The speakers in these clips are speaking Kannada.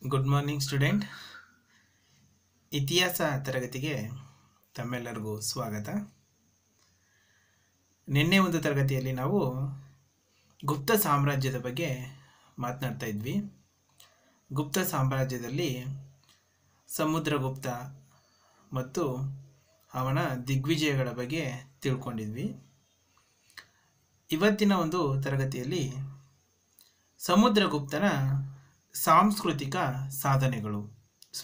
Good morning student. ಇತಿಹಾಸ ತರಗತಿಗೆ ತಮ್ಮೆಲ್ಲರಿಗೂ ಸ್ವಾಗತ. ನಿನ್ನೆ ಒಂದು ತರಗತಿಯಲ್ಲಿ ನಾವು ಗುಪ್ತ ಸಾಮ್ರಾಜ್ಯದ ಬಗ್ಗೆ ಮಾತನಾಡ್ತಾ ಇದ್ವಿ. ಗುಪ್ತ ಸಾಮ್ರಾಜ್ಯದಲ್ಲಿ ಸಮುದ್ರಗುಪ್ತ ಮತ್ತು ಅವನ ದಿಗ್ವಿಜಯಗಳ ಬಗ್ಗೆ ತಿಳ್ಕೊಂಡಿದ್ವಿ. ಇವತ್ತಿನ ಒಂದು ತರಗತಿಯಲ್ಲಿ ಸಮುದ್ರಗುಪ್ತನ ಸಾಂಸ್ಕೃತಿಕ ಸಾಧನೆಗಳು.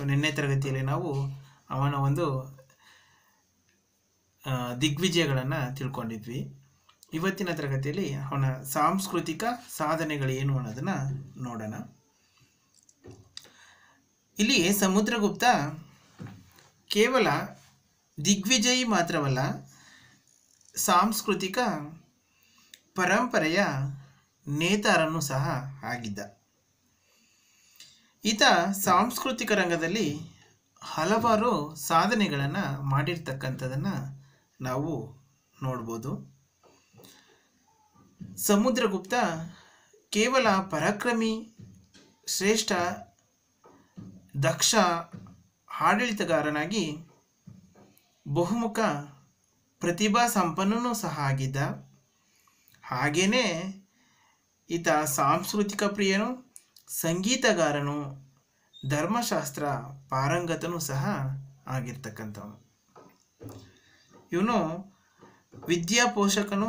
ನಿನ್ನೆ ತರಗತಿಯಲ್ಲಿ ನಾವು ಅವನ ಒಂದು ದಿಗ್ವಿಜಯಗಳನ್ನು ತಿಳ್ಕೊಂಡಿದ್ವಿ. ಇವತ್ತಿನ ತರಗತಿಯಲ್ಲಿ ಅವನ ಸಾಂಸ್ಕೃತಿಕ ಸಾಧನೆಗಳೇನು ಅನ್ನೋದನ್ನು ನೋಡೋಣ. ಇಲ್ಲಿ ಸಮುದ್ರಗುಪ್ತ ಕೇವಲ ದಿಗ್ವಿಜಯಿ ಮಾತ್ರವಲ್ಲ, ಸಾಂಸ್ಕೃತಿಕ ಪರಂಪರೆಯ ನೇತಾರನೂ ಸಹ ಆಗಿದ್ದ. ಈತ ಸಾಂಸ್ಕೃತಿಕ ರಂಗದಲ್ಲಿ ಹಲವಾರು ಸಾಧನೆಗಳನ್ನು ಮಾಡಿರ್ತಕ್ಕಂಥದ್ದನ್ನು ನಾವು ನೋಡ್ಬೋದು. ಸಮುದ್ರಗುಪ್ತ ಕೇವಲ ಪರಾಕ್ರಮಿ, ಶ್ರೇಷ್ಠ, ದಕ್ಷ ಆಡಳಿತಗಾರನಾಗಿ ಬಹುಮುಖ ಪ್ರತಿಭಾ ಸಂಪನ್ನನೂ ಸಹ ಆಗಿದ್ದ. ಹಾಗೇನೇ ಈತ ಸಾಂಸ್ಕೃತಿಕ ಪ್ರಿಯನು, ಸಂಗೀತಗಾರನು, ಧರ್ಮಶಾಸ್ತ್ರ ಪಾರಂಗತನೂ ಸಹ ಆಗಿರ್ತಕ್ಕಂಥವನು. ಇವನು ವಿದ್ಯಾಪೋಷಕನು,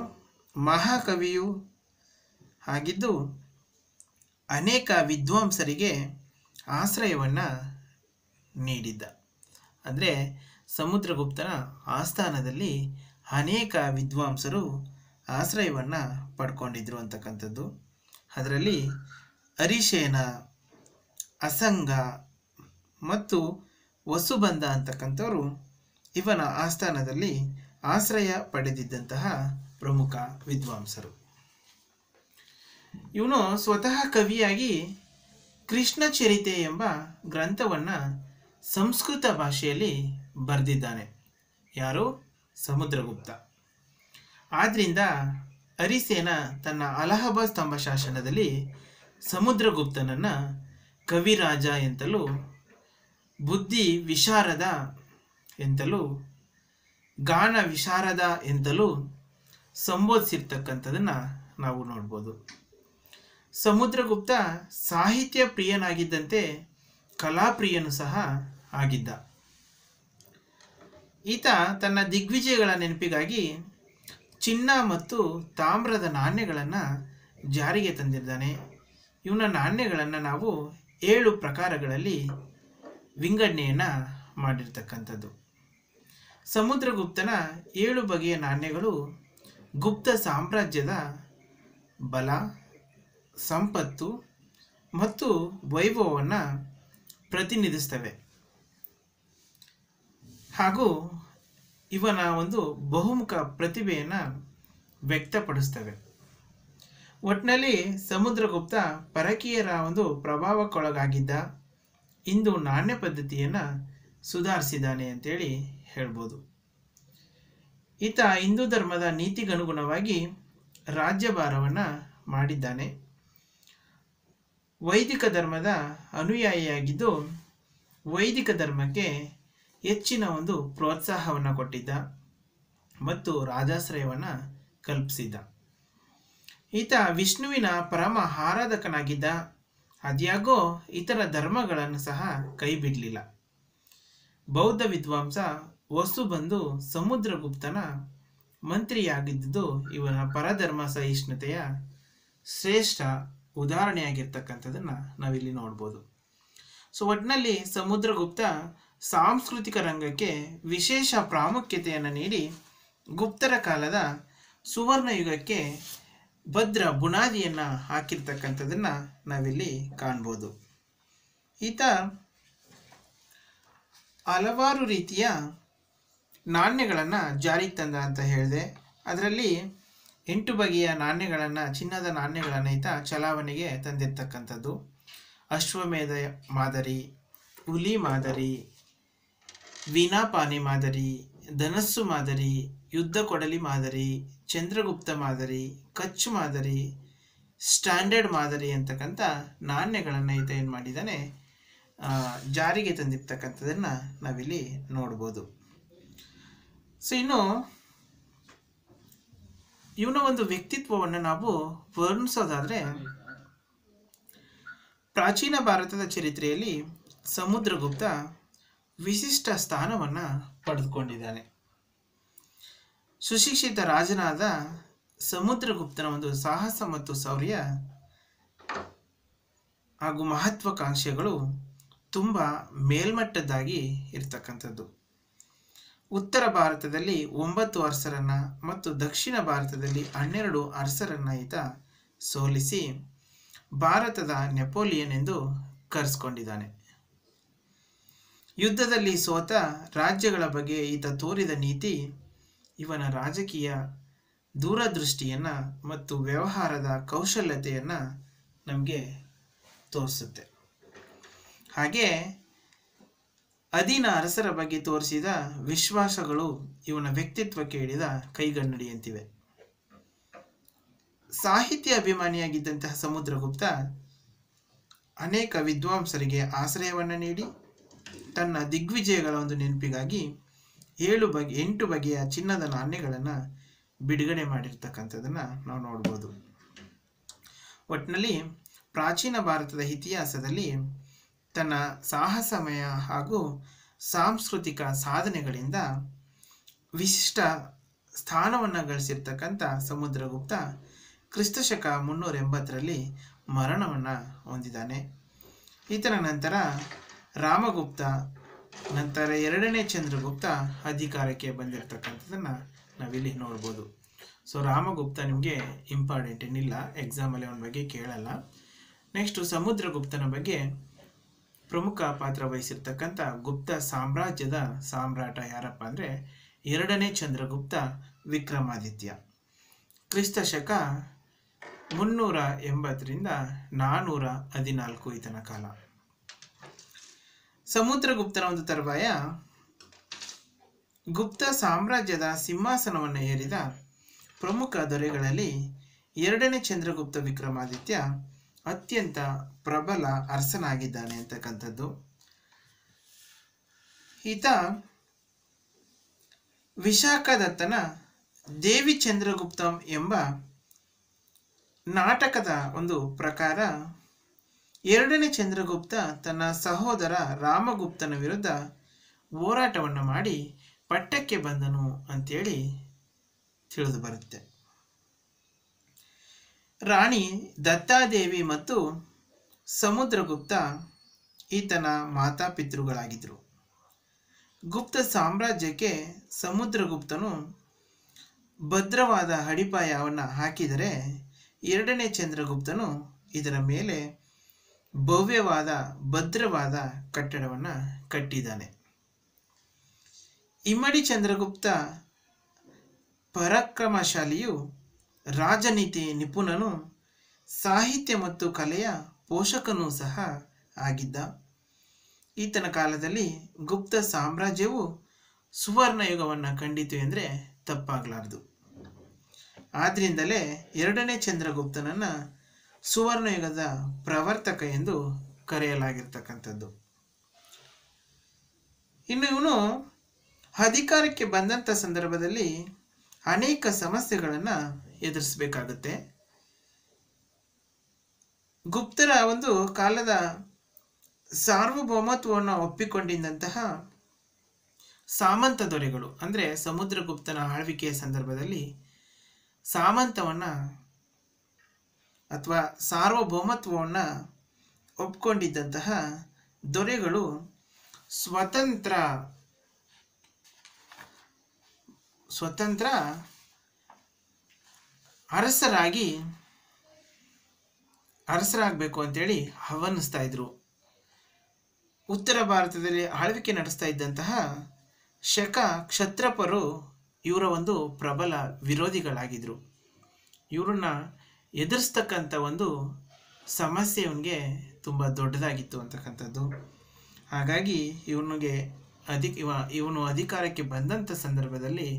ಮಹಾಕವಿಯು ಆಗಿದ್ದು ಅನೇಕ ವಿದ್ವಾಂಸರಿಗೆ ಆಶ್ರಯವನ್ನು ನೀಡಿದ್ದ. ಅಂದರೆ ಸಮುದ್ರಗುಪ್ತನ ಆಸ್ಥಾನದಲ್ಲಿ ಅನೇಕ ವಿದ್ವಾಂಸರು ಆಶ್ರಯವನ್ನು ಪಡ್ಕೊಂಡಿದ್ರು ಅಂತಕ್ಕಂಥದ್ದು. ಅದರಲ್ಲಿ ಅರಿಶೇನ, ಅಸಂಗ ಮತ್ತು ವಸುಬಂಧ ಅಂತಕ್ಕಂಥವರು ಇವನ ಆಸ್ಥಾನದಲ್ಲಿ ಆಶ್ರಯ ಪಡೆದಿದ್ದಂತಹ ಪ್ರಮುಖ ವಿದ್ವಾಂಸರು. ಇವನು ಸ್ವತಃ ಕವಿಯಾಗಿ ಕೃಷ್ಣ ಚರಿತೆ ಎಂಬ ಗ್ರಂಥವನ್ನು ಸಂಸ್ಕೃತ ಭಾಷೆಯಲ್ಲಿ ಬರೆದಿದ್ದಾನೆ. ಯಾರು? ಸಮುದ್ರಗುಪ್ತ. ಆದ್ದರಿಂದ ಅರಿಸೇನ ತನ್ನ ಅಲಹಾಬಾದ್ ಸ್ತಂಭ ಶಾಸನದಲ್ಲಿ ಸಮುದ್ರಗುಪ್ತನನ್ನು ಕವಿರಾಜ ಎಂತಲೂ, ಬುದ್ಧಿ ವಿಶಾರದ ಎಂತಲೂ, ಗಾನ ವಿಶಾರದ ಎಂತಲೂ ಸಂಬೋಧಿಸಿರ್ತಕ್ಕಂಥದ್ದನ್ನು ನಾವು ನೋಡ್ಬೋದು. ಸಮುದ್ರಗುಪ್ತ ಸಾಹಿತ್ಯ ಪ್ರಿಯನಾಗಿದ್ದಂತೆ ಕಲಾಪ್ರಿಯನು ಸಹ ಆಗಿದ್ದ. ಈತ ತನ್ನ ದಿಗ್ವಿಜಯಗಳ ನೆನಪಿಗಾಗಿ ಚಿನ್ನ ಮತ್ತು ತಾಮ್ರದ ನಾಣ್ಯಗಳನ್ನು ಜಾರಿಗೆ ತಂದಿದ್ದಾನೆ. ಇವನ ನಾಣ್ಯಗಳನ್ನು ನಾವು 7 ಪ್ರಕಾರಗಳಲ್ಲಿ ವಿಂಗಡಣೆಯನ್ನು ಮಾಡಿರ್ತಕ್ಕಂಥದ್ದು. ಸಮುದ್ರಗುಪ್ತನ 7 ಬಗೆಯ ನಾಣ್ಯಗಳು ಗುಪ್ತ ಸಾಮ್ರಾಜ್ಯದ ಬಲ, ಸಂಪತ್ತು ಮತ್ತು ವೈಭವವನ್ನು ಪ್ರತಿನಿಧಿಸ್ತವೆ ಹಾಗೂ ಇವನ ಒಂದು ಬಹುಮುಖ ಪ್ರತಿಭೆಯನ್ನು ವ್ಯಕ್ತಪಡಿಸ್ತವೆ. ಒಟ್ಟಿನಲ್ಲಿ ಸಮುದ್ರಗುಪ್ತ ಪರಕೀಯರ ಒಂದು ಪ್ರಭಾವಕ್ಕೊಳಗಾಗಿದ್ದ. ಇಂದು ನಾಣ್ಯ ಪದ್ಧತಿಯನ್ನು ಸುಧಾರಿಸಿದ್ದಾನೆ ಅಂತೇಳಿ ಹೇಳ್ಬೋದು. ಈತ ಹಿಂದೂ ಧರ್ಮದ ನೀತಿಗನುಗುಣವಾಗಿ ರಾಜ್ಯಭಾರವನ್ನು ಮಾಡಿದ್ದಾನೆ. ವೈದಿಕ ಧರ್ಮದ ಅನುಯಾಯಿಯಾಗಿದ್ದು ವೈದಿಕ ಧರ್ಮಕ್ಕೆ ಹೆಚ್ಚಿನ ಒಂದು ಪ್ರೋತ್ಸಾಹವನ್ನು ಕೊಟ್ಟಿದ್ದ ಮತ್ತು ರಾಜಾಶ್ರಯವನ್ನು ಕಲ್ಪಿಸಿದ್ದ. ಈತ ವಿಷ್ಣುವಿನ ಪರಮ ಆರಾಧಕನಾಗಿದ್ದ. ಅದ್ಯಾಗೋ ಇತರ ಧರ್ಮಗಳನ್ನು ಸಹ ಕೈ ಬಿಡಲಿಲ್ಲ. ಬೌದ್ಧ ವಿದ್ವಾಂಸ ವಸುಬಂಧು ಸಮುದ್ರಗುಪ್ತನ ಮಂತ್ರಿಯಾಗಿದ್ದುದು ಇವನ ಪರಧರ್ಮ ಸಹಿಷ್ಣುತೆಯ ಶ್ರೇಷ್ಠ ಉದಾಹರಣೆಯಾಗಿರ್ತಕ್ಕಂಥದ್ದನ್ನು ನಾವಿಲ್ಲಿ ನೋಡ್ಬೋದು. ಒಟ್ಟಿನಲ್ಲಿ ಸಮುದ್ರಗುಪ್ತ ಸಾಂಸ್ಕೃತಿಕ ರಂಗಕ್ಕೆ ವಿಶೇಷ ಪ್ರಾಮುಖ್ಯತೆಯನ್ನು ನೀಡಿ ಗುಪ್ತರ ಕಾಲದ ಸುವರ್ಣ ಯುಗಕ್ಕೆ ಭದ್ರ ಬುನಾದಿಯನ್ನು ಹಾಕಿರ್ತಕ್ಕಂಥದ್ದನ್ನು ನಾವಿಲ್ಲಿ ಕಾಣ್ಬೋದು. ಈತ ಹಲವಾರು ರೀತಿಯ ನಾಣ್ಯಗಳನ್ನು ಜಾರಿಗೆ ತಂದ ಅಂತ ಹೇಳಿದೆ. ಅದರಲ್ಲಿ 8 ಬಗೆಯ ನಾಣ್ಯಗಳನ್ನು, ಚಿನ್ನದ ನಾಣ್ಯಗಳನ್ನು ಈತ ಚಲಾವಣೆಗೆ ತಂದಿರ್ತಕ್ಕಂಥದ್ದು. ಅಶ್ವಮೇಧ ಮಾದರಿ, ಹುಲಿ ಮಾದರಿ, ವೀಣಾಪಾನಿ ಮಾದರಿ, ಧನಸ್ಸು ಮಾದರಿ, ಯುದ್ಧ ಕೊಡಲಿ ಮಾದರಿ, ಚಂದ್ರಗುಪ್ತ ಮಾದರಿ, ಕಚ್ ಮಾದರಿ, ಸ್ಟ್ಯಾಂಡರ್ಡ್ ಮಾದರಿ ಅಂತಕ್ಕಂಥ ನಾಣ್ಯಗಳನ್ನು ಈತ ಏನು ಮಾಡಿದ್ದಾನೆ ಜಾರಿಗೆ ತಂದಿರ್ತಕ್ಕಂಥದ್ದನ್ನು ನಾವಿಲ್ಲಿ ನೋಡ್ಬೋದು. ಸೊ ಇನ್ನು ಇವನ ಒಂದು ವ್ಯಕ್ತಿತ್ವವನ್ನು ನಾವು ವರ್ಣಿಸೋದಾದರೆ, ಪ್ರಾಚೀನ ಭಾರತದ ಚರಿತ್ರೆಯಲ್ಲಿ ಸಮುದ್ರಗುಪ್ತ ವಿಶಿಷ್ಟ ಸ್ಥಾನವನ್ನು ಪಡೆದುಕೊಂಡಿದ್ದಾನೆ. ಸುಶಿಕ್ಷಿತ ರಾಜನಾದ ಸಮುದ್ರಗುಪ್ತನ ಒಂದು ಸಾಹಸ ಮತ್ತು ಶೌರ್ಯ ಹಾಗೂ ಮಹತ್ವಾಕಾಂಕ್ಷೆಗಳು ತುಂಬ ಮೇಲ್ಮಟ್ಟದ್ದಾಗಿ ಇರತಕ್ಕಂಥದ್ದು. ಉತ್ತರ ಭಾರತದಲ್ಲಿ 9 ಅರಸರನ್ನ ಮತ್ತು ದಕ್ಷಿಣ ಭಾರತದಲ್ಲಿ 12 ಅರಸರನ್ನ ಈತ ಸೋಲಿಸಿ ಭಾರತದ ನೆಪೋಲಿಯನ್ ಎಂದು ಕರೆಸಿಕೊಂಡಿದ್ದಾನೆ. ಯುದ್ಧದಲ್ಲಿ ಸೋತ ರಾಜ್ಯಗಳ ಬಗ್ಗೆ ಈತ ತೋರಿದ ನೀತಿ ಇವನ ರಾಜಕೀಯ ದೂರದೃಷ್ಟಿಯನ್ನು ಮತ್ತು ವ್ಯವಹಾರದ ಕೌಶಲ್ಯತೆಯನ್ನು ನಮಗೆ ತೋರಿಸುತ್ತೆ. ಹಾಗೆ ಅಧೀನ ಅರಸರ ಬಗ್ಗೆ ತೋರಿಸಿದ ವಿಶ್ವಾಸಗಳು ಇವನ ವ್ಯಕ್ತಿತ್ವಕ್ಕೆ ಹಿಡಿದ ಕೈಗನ್ನಡಿಯಂತಿವೆ. ಸಾಹಿತ್ಯ ಅಭಿಮಾನಿಯಾಗಿದ್ದಂತಹ ಸಮುದ್ರಗುಪ್ತ ಅನೇಕ ವಿದ್ವಾಂಸರಿಗೆ ಆಶ್ರಯವನ್ನು ನೀಡಿ ತನ್ನ ದಿಗ್ವಿಜಯಗಳ ಒಂದು ನೆನಪಿಗಾಗಿ 8 ಬಗೆಯ ಚಿನ್ನದ ನಾಣ್ಯಗಳನ್ನು ಬಿಡುಗಡೆ ಮಾಡಿರ್ತಕ್ಕಂಥದ್ದನ್ನು ನಾವು ನೋಡ್ಬೋದು. ಒಟ್ಟಿನಲ್ಲಿ ಪ್ರಾಚೀನ ಭಾರತದ ಇತಿಹಾಸದಲ್ಲಿ ತನ್ನ ಸಾಹಸಮಯ ಹಾಗೂ ಸಾಂಸ್ಕೃತಿಕ ಸಾಧನೆಗಳಿಂದ ವಿಶಿಷ್ಟ ಸ್ಥಾನವನ್ನು ಗಳಿಸಿರ್ತಕ್ಕಂಥ ಸಮುದ್ರಗುಪ್ತ ಕ್ರಿಸ್ತಶಕ 380ರಲ್ಲಿ ಮರಣವನ್ನು ಹೊಂದಿದ್ದಾನೆ. ಈತನ ನಂತರ ರಾಮಗುಪ್ತ, ನಂತರ 2ನೇ ಚಂದ್ರಗುಪ್ತ ಅಧಿಕಾರಕ್ಕೆ ಬಂದಿರತಕ್ಕಂಥದ್ದನ್ನು ನಾವಿಲ್ಲಿ ನೋಡ್ಬೋದು. ಸೊ ರಾಮಗುಪ್ತ ನಿಮಗೆ ಇಂಪಾರ್ಟೆಂಟ್ ಏನಿಲ್ಲ, ಎಕ್ಸಾಮಲ್ಲಿ ಅವನ ಬಗ್ಗೆ ಕೇಳಲ್ಲ. ನೆಕ್ಸ್ಟು ಸಮುದ್ರಗುಪ್ತನ ಬಗ್ಗೆ ಪ್ರಮುಖ ಪಾತ್ರ ವಹಿಸಿರ್ತಕ್ಕಂಥ ಗುಪ್ತ ಸಾಮ್ರಾಜ್ಯದ ಸಾಮ್ರಾಟ ಯಾರಪ್ಪ ಅಂದರೆ 2ನೇ ಚಂದ್ರಗುಪ್ತ ವಿಕ್ರಮಾದಿತ್ಯ. ಕ್ರಿಸ್ತಶಕ 380ರಿಂದ 414 ಈತನ ಕಾಲ. ಸಮುದ್ರಗುಪ್ತನ ಒಂದು ತರುವಾಯ ಗುಪ್ತ ಸಾಮ್ರಾಜ್ಯದ ಸಿಂಹಾಸನವನ್ನು ಏರಿದ ಪ್ರಮುಖ ದೊರೆಗಳಲ್ಲಿ 2ನೇ ಚಂದ್ರಗುಪ್ತ ವಿಕ್ರಮಾದಿತ್ಯ ಅತ್ಯಂತ ಪ್ರಬಲ ಅರಸನಾಗಿದ್ದಾನೆ ಅಂತಕ್ಕಂಥದ್ದು. ಈತ ವಿಶಾಖದತ್ತನ ದೇವಿ ಚಂದ್ರಗುಪ್ತಂ ಎಂಬ ನಾಟಕದ ಒಂದು ಪ್ರಕಾರ 2ನೇ ಚಂದ್ರಗುಪ್ತ ತನ್ನ ಸಹೋದರ ರಾಮಗುಪ್ತನ ವಿರುದ್ಧ ಹೋರಾಟವನ್ನು ಮಾಡಿ ಪಟ್ಟಕ್ಕೆ ಬಂದನು ಅಂತೇಳಿ ತಿಳಿದು ಬರುತ್ತೆ. ರಾಣಿ ದತ್ತಾದೇವಿ ಮತ್ತು ಸಮುದ್ರಗುಪ್ತ ಈತನ ಮಾತಾಪಿತೃಗಳಾಗಿದ್ದರು. ಗುಪ್ತ ಸಾಮ್ರಾಜ್ಯಕ್ಕೆ ಸಮುದ್ರಗುಪ್ತನು ಭದ್ರವಾದ ಅಡಿಪಾಯವನ್ನು ಹಾಕಿದರೆ 2ನೇ ಚಂದ್ರಗುಪ್ತನು ಇದರ ಮೇಲೆ ಭವ್ಯವಾದ ಭದ್ರವಾದ ಕಟ್ಟಡವನ್ನು ಕಟ್ಟಿದ್ದಾನೆ. ಇಮ್ಮಡಿ ಚಂದ್ರಗುಪ್ತ ಪರಾಕ್ರಮಶಾಲಿಯು, ರಾಜನೀತಿ ನಿಪುಣನು, ಸಾಹಿತ್ಯ ಮತ್ತು ಕಲೆಯ ಪೋಷಕನೂ ಸಹ ಆಗಿದ್ದ. ಈತನ ಕಾಲದಲ್ಲಿ ಗುಪ್ತ ಸಾಮ್ರಾಜ್ಯವು ಸುವರ್ಣಯುಗವನ್ನು ಕಂಡಿತು ಎಂದರೆ ತಪ್ಪಾಗಲಾರದು. ಆದ್ದರಿಂದಲೇ 2ನೇ ಚಂದ್ರಗುಪ್ತನನ್ನು ಸುವರ್ಣಯುಗದ ಪ್ರವರ್ತಕ ಎಂದು ಕರೆಯಲಾಗಿರ್ತಕ್ಕಂಥದ್ದು. ಇನ್ನು ಇವನು ಅಧಿಕಾರಕ್ಕೆ ಬಂದಂಥ ಸಂದರ್ಭದಲ್ಲಿ ಅನೇಕ ಸಮಸ್ಯೆಗಳನ್ನು ಎದುರಿಸಬೇಕಾಗುತ್ತೆ. ಗುಪ್ತರ ಒಂದು ಕಾಲದ ಸಾರ್ವಭೌಮತ್ವವನ್ನು ಒಪ್ಪಿಕೊಂಡಿದ್ದಂತಹ ಸಾಮಂತ ದೊರೆಗಳು, ಅಂದರೆ ಸಮುದ್ರಗುಪ್ತನ ಆಳ್ವಿಕೆಯ ಸಂದರ್ಭದಲ್ಲಿ ಸಾಮಂತವನ್ನು ಅಥವಾ ಸಾರ್ವಭೌಮತ್ವವನ್ನು ಒಪ್ಕೊಂಡಿದ್ದಂತಹ ದೊರೆಗಳು ಸ್ವತಂತ್ರ ಅರಸರಾಗಬೇಕು ಅಂತೇಳಿ ಆಹ್ವಾನಿಸ್ತಾ ಇದ್ರು. ಉತ್ತರ ಭಾರತದಲ್ಲಿ ಆಳ್ವಿಕೆ ನಡೆಸ್ತಾ ಇದ್ದಂತಹ ಶಕ ಕ್ಷತ್ರಪರು ಇವರ ಒಂದು ಪ್ರಬಲ ವಿರೋಧಿಗಳಾಗಿದ್ದರು. ಇವರನ್ನ ಎದುರಿಸ್ತಕ್ಕಂಥ ಒಂದು ಸಮಸ್ಯೆ ಇವನಿಗೆ ತುಂಬ ದೊಡ್ಡದಾಗಿತ್ತು ಅಂತಕ್ಕಂಥದ್ದು. ಹಾಗಾಗಿ ಇವನು ಅಧಿಕಾರಕ್ಕೆ ಬಂದಂಥ ಸಂದರ್ಭದಲ್ಲಿ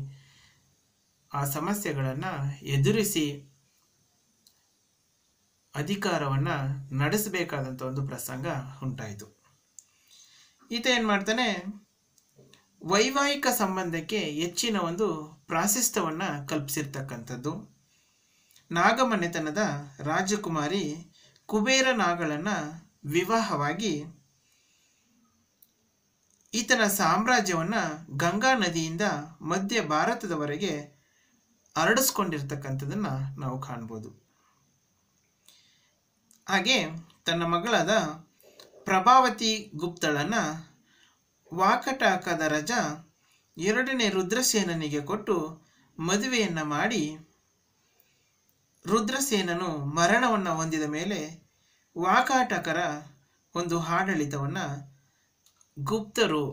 ಆ ಸಮಸ್ಯೆಗಳನ್ನು ಎದುರಿಸಿ ಅಧಿಕಾರವನ್ನು ನಡೆಸಬೇಕಾದಂಥ ಒಂದು ಪ್ರಸಂಗ ಉಂಟಾಯಿತು. ಈತ ಏನು ಮಾಡ್ತಾನೆ, ವೈವಾಹಿಕ ಸಂಬಂಧಕ್ಕೆ ಹೆಚ್ಚಿನ ಒಂದು ಪ್ರಾಶಸ್ತ್ಯವನ್ನು ಕಲ್ಪಿಸಿರ್ತಕ್ಕಂಥದ್ದು. ನಾಗಮನೆತನದ ರಾಜಕುಮಾರಿ ಕುಬೇರ ನಾಗಳನ್ನು ವಿವಾಹವಾಗಿ ಈತನ ಸಾಮ್ರಾಜ್ಯವನ್ನು ಗಂಗಾ ನದಿಯಿಂದ ಮಧ್ಯ ಭಾರತದವರೆಗೆ ಹರಡಿಸ್ಕೊಂಡಿರ್ತಕ್ಕಂಥದ್ದನ್ನು ನಾವು ಕಾಣ್ಬೋದು. ಹಾಗೆ ತನ್ನ ಮಗಳಾದ ಪ್ರಭಾವತಿ ಗುಪ್ತಳನ್ನು ವಾಕಟಾಕದ ರಜ ಎರಡನೇ ರುದ್ರಸೇನನಿಗೆ ಕೊಟ್ಟು ಮದುವೆಯನ್ನು ಮಾಡಿ, ರುದ್ರಸೇನನು ಮರಣವನ್ನು ಹೊಂದಿದ ಮೇಲೆ ವಾಕಾಟಕರ ಒಂದು ಆಡಳಿತವನ್ನು ಗುಪ್ತರು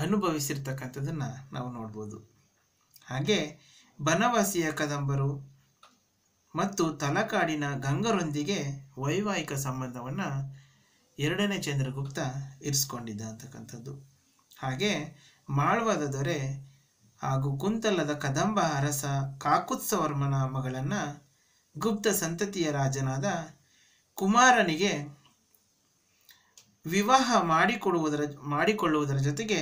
ಅನುಭವಿಸಿರ್ತಕ್ಕಂಥದ್ದನ್ನು ನಾವು ನೋಡ್ಬೋದು. ಹಾಗೆ ಬನವಾಸಿಯ ಕದಂಬರು ಮತ್ತು ತಲಕಾಡಿನ ಗಂಗರೊಂದಿಗೆ ವೈವಾಹಿಕ ಸಂಬಂಧವನ್ನು ಎರಡನೇ ಚಂದ್ರಗುಪ್ತ ಇರಿಸ್ಕೊಂಡಿದ್ದ ಅಂತಕ್ಕಂಥದ್ದು. ಹಾಗೆ ಮಾಳ್ವಾದ ದೊರೆ ಹಾಗೂ ಕುಂತಲದ ಕದಂಬ ಅರಸ ಕಾಕುತ್ಸವರ್ಮನ ಮಗಳನ್ನು ಗುಪ್ತ ಸಂತತಿಯ ರಾಜನಾದ ಕುಮಾರನಿಗೆ ವಿವಾಹ ಮಾಡಿಕೊಳ್ಳುವುದರ ಜೊತೆಗೆ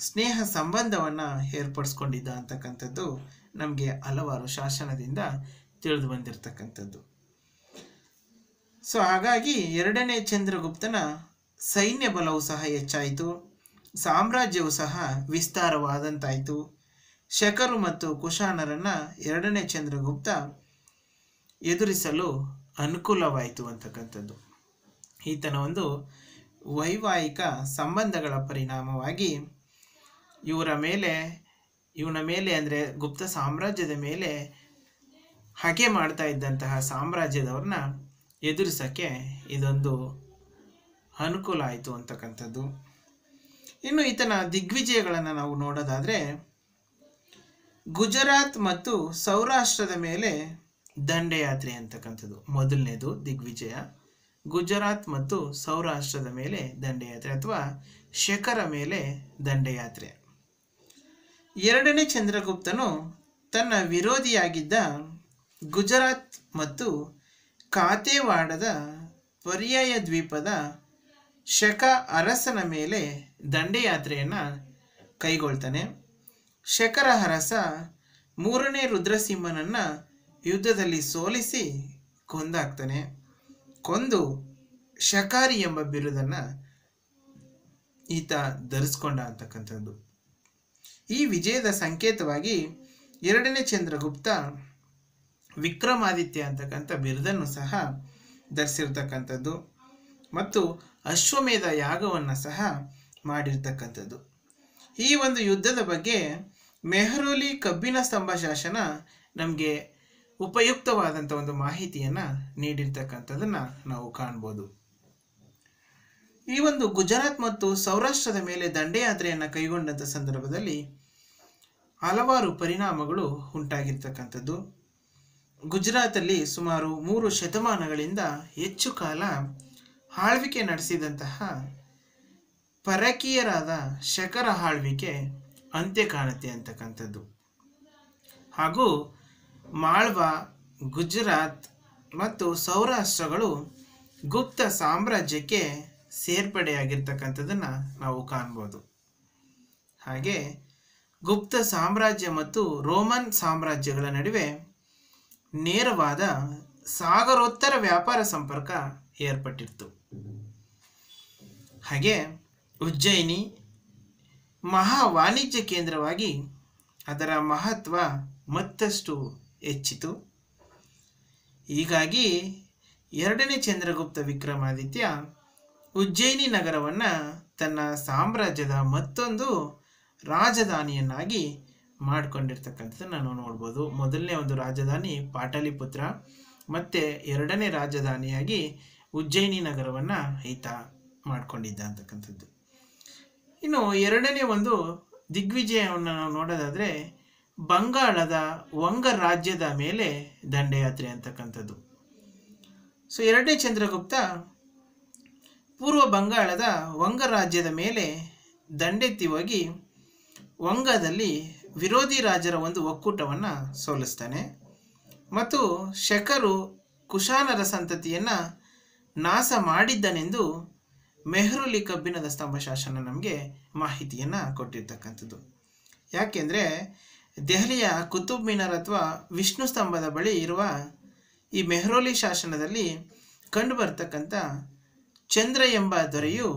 ಸ್ನೇಹ ಸಂಬಂಧವನ್ನು ಏರ್ಪಡಿಸ್ಕೊಂಡಿದ್ದ ಅಂತಕ್ಕಂಥದ್ದು ನಮಗೆ ಹಲವಾರು ಶಾಸನದಿಂದ ತಿಳಿದು ಬಂದಿರತಕ್ಕಂಥದ್ದು. ಹಾಗಾಗಿ ಎರಡನೇ ಚಂದ್ರಗುಪ್ತನ ಸೈನ್ಯ ಬಲವು ಸಹ ಹೆಚ್ಚಾಯಿತು, ಸಾಮ್ರಾಜ್ಯವು ಸಹ ವಿಸ್ತಾರವಾದಂತಾಯಿತು. ಶಕರು ಮತ್ತು ಕುಶಾನರನ್ನು ಎರಡನೇ ಚಂದ್ರಗುಪ್ತ ಎದುರಿಸಲು ಅನುಕೂಲವಾಯಿತು ಅಂತಕ್ಕಂಥದ್ದು. ಈತನ ಒಂದು ವೈವಾಹಿಕ ಸಂಬಂಧಗಳ ಪರಿಣಾಮವಾಗಿ ಇವನ ಮೇಲೆ ಅಂದರೆ ಗುಪ್ತ ಸಾಮ್ರಾಜ್ಯದ ಮೇಲೆ ಹಗೆ ಮಾಡ್ತಾ ಇದ್ದಂತಹ ಸಾಮ್ರಾಜ್ಯದವ್ರನ್ನ ಎದುರಿಸೋಕ್ಕೆ ಇದೊಂದು ಅನುಕೂಲ ಆಯಿತು ಅಂತಕ್ಕಂಥದ್ದು. ಇನ್ನು ಈತನ ದಿಗ್ವಿಜಯಗಳನ್ನು ನಾವು ನೋಡೋದಾದರೆ, ಗುಜರಾತ್ ಮತ್ತು ಸೌರಾಷ್ಟ್ರದ ಮೇಲೆ ದಂಡಯಾತ್ರೆ ಅಂತಕ್ಕಂಥದ್ದು ಮೊದಲನೇದು ದಿಗ್ವಿಜಯ. ಗುಜರಾತ್ ಮತ್ತು ಸೌರಾಷ್ಟ್ರದ ಮೇಲೆ ದಂಡಯಾತ್ರೆ ಅಥವಾ ಶಕರ ಮೇಲೆ ದಂಡಯಾತ್ರೆ. ಎರಡನೇ ಚಂದ್ರಗುಪ್ತನು ತನ್ನ ವಿರೋಧಿಯಾಗಿದ್ದ ಗುಜರಾತ್ ಮತ್ತು ಕಾತೆವಾಡದ ಪರ್ಯಾಯ ದ್ವೀಪದ ಶಕ ಅರಸನ ಮೇಲೆ ದಂಡಯಾತ್ರೆಯನ್ನು ಕೈಗೊಳ್ತಾನೆ. ಶಕರ ಅರಸ ಮೂರನೇ ರುದ್ರಸಿಂಹನನ್ನು ಯುದ್ಧದಲ್ಲಿ ಸೋಲಿಸಿ ಕೊಂದಾಕ್ತಾನೆ. ಕೊಂದು ಶಕಾರಿ ಎಂಬ ಬಿರುದನ್ನು ಈತ ಧರಿಸ್ಕೊಂಡ ಅಂತಕ್ಕಂಥದ್ದು. ಈ ವಿಜಯದ ಸಂಕೇತವಾಗಿ ಎರಡನೇ ಚಂದ್ರಗುಪ್ತ ವಿಕ್ರಮಾದಿತ್ಯ ಅಂತಕ್ಕಂಥ ಬಿರುದನ್ನು ಸಹ ಧರಿಸಿರ್ತಕ್ಕಂಥದ್ದು ಮತ್ತು ಅಶ್ವಮೇಧ ಯಾಗವನ್ನು ಸಹ ಮಾಡಿರ್ತಕ್ಕಂಥದ್ದು. ಈ ಒಂದು ಯುದ್ಧದ ಬಗ್ಗೆ ಮೆಹರೌಲಿ ಕಬ್ಬಿನ ಸ್ತಂಭ ಶಾಸನ ನಮಗೆ ಉಪಯುಕ್ತವಾದಂಥ ಒಂದು ಮಾಹಿತಿಯನ್ನು ನೀಡಿರ್ತಕ್ಕಂಥದ್ದನ್ನು ನಾವು ಕಾಣ್ಬೋದು. ಈ ಒಂದು ಗುಜರಾತ್ ಮತ್ತು ಸೌರಾಷ್ಟ್ರದ ಮೇಲೆ ದಂಡಯಾತ್ರೆಯನ್ನು ಕೈಗೊಂಡಂಥ ಸಂದರ್ಭದಲ್ಲಿ ಹಲವಾರು ಪರಿಣಾಮಗಳು ಉಂಟಾಗಿರ್ತಕ್ಕಂಥದ್ದು. ಗುಜರಾತಲ್ಲಿ ಸುಮಾರು 3 ಶತಮಾನಗಳಿಂದ ಹೆಚ್ಚು ಕಾಲ ಆಳ್ವಿಕೆ ನಡೆಸಿದಂತಹ ಪರಕೀಯರಾದ ಶಕರ ಆಳ್ವಿಕೆ ಅಂತ್ಯ ಕಾಣುತ್ತೆ ಅಂತಕ್ಕಂಥದ್ದು. ಹಾಗೂ ಮಾಳ್ವಾ, ಗುಜರಾತ್ ಮತ್ತು ಸೌರಾಷ್ಟ್ರಗಳು ಗುಪ್ತ ಸಾಮ್ರಾಜ್ಯಕ್ಕೆ ಸೇರ್ಪಡೆಯಾಗಿರ್ತಕ್ಕಂಥದ್ದನ್ನು ನಾವು ಕಾಣ್ಬೋದು. ಹಾಗೆ ಗುಪ್ತ ಸಾಮ್ರಾಜ್ಯ ಮತ್ತು ರೋಮನ್ ಸಾಮ್ರಾಜ್ಯಗಳ ನಡುವೆ ನೇರವಾದ ಸಾಗರೋತ್ತರ ವ್ಯಾಪಾರ ಸಂಪರ್ಕ ಏರ್ಪಟ್ಟಿತ್ತು. ಹಾಗೆ ಉಜ್ಜಯಿನಿ ಮಹಾ ವಾಣಿಜ್ಯ ಕೇಂದ್ರವಾಗಿ ಅದರ ಮಹತ್ವ ಮತ್ತಷ್ಟು ಹೆಚ್ಚಿತು. ಹೀಗಾಗಿ ಎರಡನೇ ಚಂದ್ರಗುಪ್ತ ವಿಕ್ರಮಾದಿತ್ಯ ಉಜ್ಜಯಿನಿ ನಗರವನ್ನು ತನ್ನ ಸಾಮ್ರಾಜ್ಯದ ಮತ್ತೊಂದು ರಾಜಧಾನಿಯನ್ನಾಗಿ ಮಾಡಿಕೊಂಡಿರ್ತಕ್ಕಂಥದ್ದನ್ನು ನಾವು ನೋಡ್ಬೋದು. ಮೊದಲನೇ ಒಂದು ರಾಜಧಾನಿ ಪಾಟಲಿಪುತ್ರ, ಮತ್ತು ಎರಡನೇ ರಾಜಧಾನಿಯಾಗಿ ಉಜ್ಜಯಿನಿ ನಗರವನ್ನು ಈತ ಮಾಡಿಕೊಂಡಿದ್ದ ಅಂತಕ್ಕಂಥದ್ದು. ಇನ್ನು ಎರಡನೇ ಒಂದು ದಿಗ್ವಿಜಯವನ್ನು ನಾವು ನೋಡೋದಾದರೆ ಬಂಗಾಳದ ವಂಗ ರಾಜ್ಯದ ಮೇಲೆ ದಂಡಯಾತ್ರೆ ಅಂತಕ್ಕಂಥದ್ದು. ಎರಡನೇ ಚಂದ್ರಗುಪ್ತ ಪೂರ್ವ ಬಂಗಾಳದ ವಂಗ ರಾಜ್ಯದ ಮೇಲೆ ದಂಡೆತ್ತಿ ಹೋಗಿ ವಂಗದಲ್ಲಿ ವಿರೋಧಿ ರಾಜರ ಒಂದು ಒಕ್ಕೂಟವನ್ನು ಸೋಲಿಸ್ತಾನೆ ಮತ್ತು ಶಕರು ಕುಶಾನರ ಸಂತತಿಯನ್ನು ನಾಶ ಮಾಡಿದ್ದನೆಂದು ಮೆಹ್ರುಲಿ ಕಬ್ಬಿಣದ ಸ್ತಂಭ ಶಾಸನ ನಮಗೆ ಮಾಹಿತಿಯನ್ನು ಕೊಟ್ಟಿರ್ತಕ್ಕಂಥದ್ದು. ಯಾಕೆಂದರೆ ದೆಹಲಿಯ ಕುತುಬ್ ಮಿನಾರ್ ಅಥವಾ ವಿಷ್ಣು ಸ್ತಂಭದ ಬಳಿ ಇರುವ ಈ ಮೆಹ್ರೋಲಿ ಶಾಸನದಲ್ಲಿ ಕಂಡುಬರ್ತಕ್ಕಂಥ ಚಂದ್ರ ಎಂಬ ದೊರೆಯು